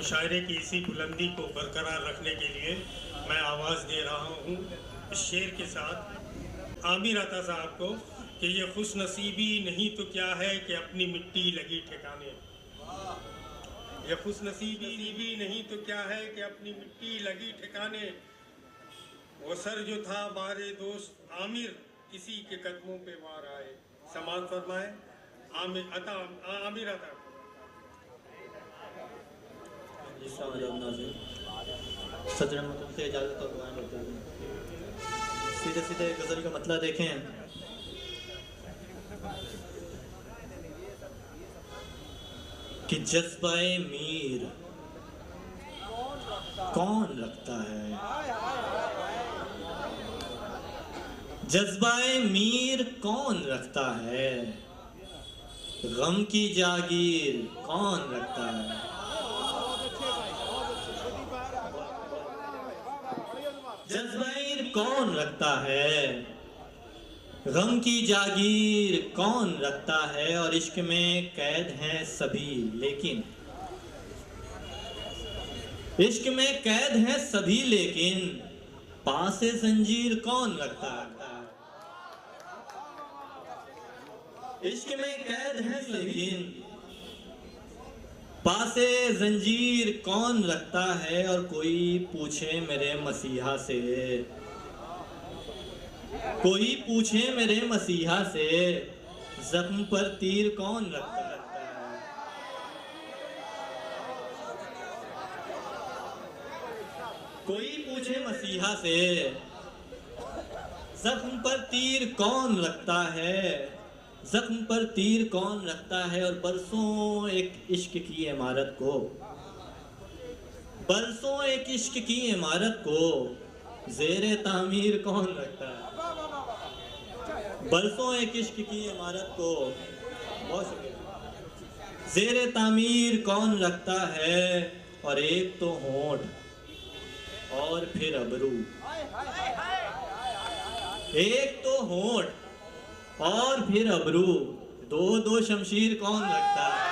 मुशायरे की इसी बुलंदी को बरकरार रखने के लिए मैं आवाज़ दे रहा हूँ इस शेर के साथ। आमिर अता साहब को कि ये खुश नसीबी नहीं तो क्या है कि अपनी मिट्टी लगी ठिकाने। ये खुश नसीबी नहीं तो क्या है कि अपनी मिट्टी लगी ठिकाने। वो सर जो था मारे दोस्त आमिर किसी के कदमों पे वार आए। समाज फरमाए आमिर अता। सदर मतलब से इजाज़त और दुआएं लेते हैं। सीधे सीधे गज़ल का मतलब देखें। कि जज्बाए मीर कौन रखता है, जज्बाए मीर कौन रखता है, गम की जागीर कौन रखता है। जज्बाए कौन रखता है, गम की जागीर कौन रखता है। और इश्क में कैद हैं सभी लेकिन, इश्क में कैद हैं सभी लेकिन पासे जंजीर कौन रखता है। इश्क में कैद हैं लेकिन पासे जंजीर कौन रखता है। और कोई पूछे मेरे मसीहा से, कोई पूछे मेरे मसीहा से, जख्म पर तीर कौन रखता है। कोई पूछे मसीहा से, जख्म पर तीर कौन रखता है, जख्म पर तीर कौन रखता है। और बरसों एक इश्क की इमारत को, बरसों एक इश्क की इमारत को ज़ेरे तामीर कौन रखता है। बरसों एक इश्क की इमारत को बहुत शुक्रिया ज़ेरे तामीर कौन रखता है। और एक तो होंठ और फिर अबरू, एक तो होंठ और फिर अबरू, दो दो शमशीर कौन रखता है।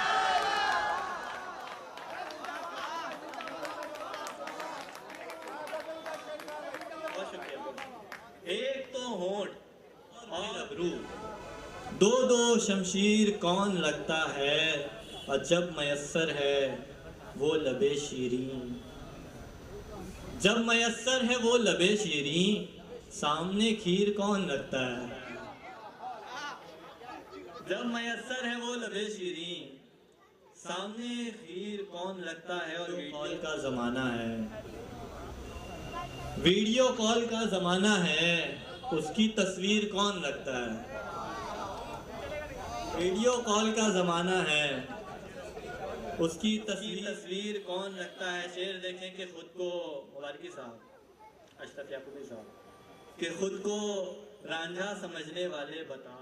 एक तो होंठ और अबरू, दो दो शमशीर कौन रखता है। और जब मयस्सर है वो लबे शीरीं, जब मयस्सर है वो लबे शीरीं, सामने खीर कौन रखता है। जब मयस्सर है वो लबे शीरीं, सामने खीर कौन रखता है। और कॉल का ज़माना है, वीडियो कॉल का ज़माना है, उसकी तस्वीर कौन रखता है। वीडियो कॉल का ज़माना है, उसकी तस्वीर कौन रखता है। शेर देखें कि खुद को, मुबारकी साहब, अशरफ याकूबी साहब, कि खुद को रांझा समझने वाले बता,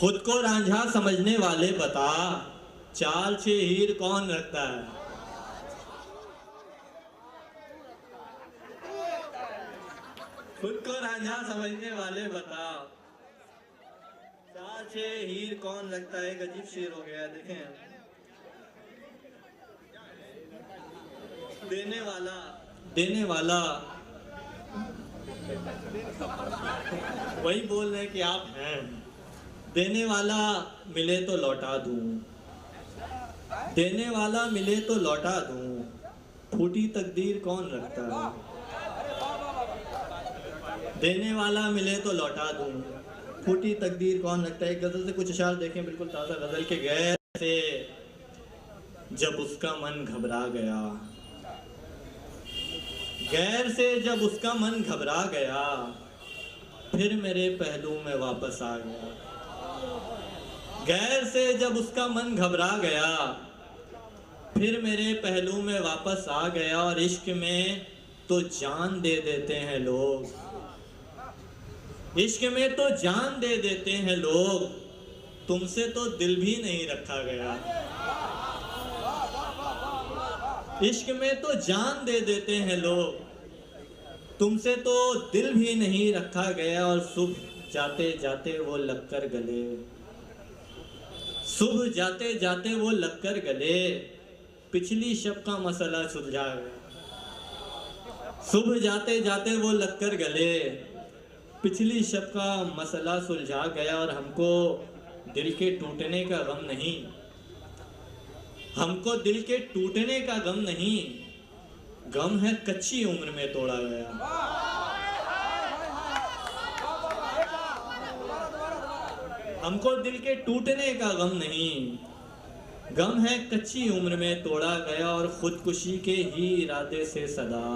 खुद को रांझा समझने वाले बता, चाल छे हीर कौन रखता है। खुद को रांझा समझने वाले बता, चाल छे हीर कौन रखता है। एक अजीब शेर हो गया, देखें। देने वाला, देने वाला वही बोल रहे कि आप हैं। देने वाला मिले तो लौटा दूं, देने वाला मिले तो लौटा दूं, फूटी तकदीर कौन रखता है। देने वाला मिले तो लौटा दूं, फूटी तकदीर कौन रखता है। एक गजल से कुछ अशार देखें, बिल्कुल ताज़ा गजल के। गैर से जब उसका मन घबरा गया, गैर से जब उसका मन घबरा गया, फिर मेरे पहलू में वापस आ गया। गैर से जब उसका मन घबरा गया, फिर मेरे पहलू में वापस आ गया। और इश्क में तो जान दे देते हैं लोग, इश्क में तो जान दे देते हैं लोग, तुमसे तो दिल भी नहीं रखा गया। इश्क में तो जान दे देते हैं लोग, तुमसे तो दिल भी नहीं रखा गया। और सुबह जाते जाते वो लगकर गले, सुबह जाते जाते वो लगकर गले, पिछली शब का मसला सुलझा गया। सुबह जाते जाते वो लगकर गले, पिछली शब का मसला सुलझा गया और हमको दिल के टूटने का गम नहीं, हमको दिल के टूटने का गम नहीं, गम है कच्ची उम्र में तोड़ा गया। हमको दिल के टूटने का गम नहीं, गम है कच्ची उम्र में तोड़ा गया और खुदकुशी के ही इरादे से सदा,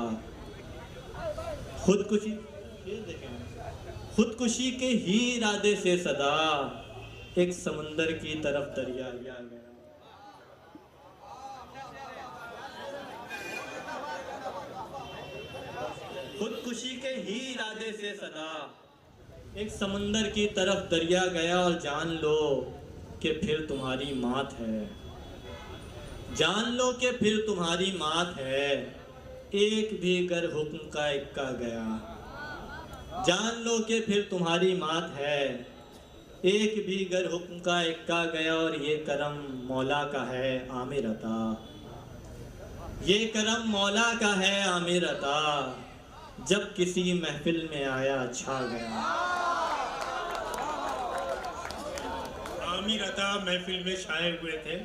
खुदकुशी के ही इरादे से सदा एक समंदर की तरफ दरिया गया। खुदकुशी के ही इरादे से सदा एक समंदर की तरफ दरिया गया और जान लो कि फिर तुम्हारी मात है, जान लो कि फिर तुम्हारी मात है, एक भी गर हुक्म का इक्का गया। जान लो कि फिर तुम्हारी मात है, एक भी गर हुक्म का इक्का गया और ये करम मौला का है आमिर अता, ये करम मौला का है आमिर अता, जब किसी महफिल में आया छा गया। आमिर अता महफिल में छाए हुए थे।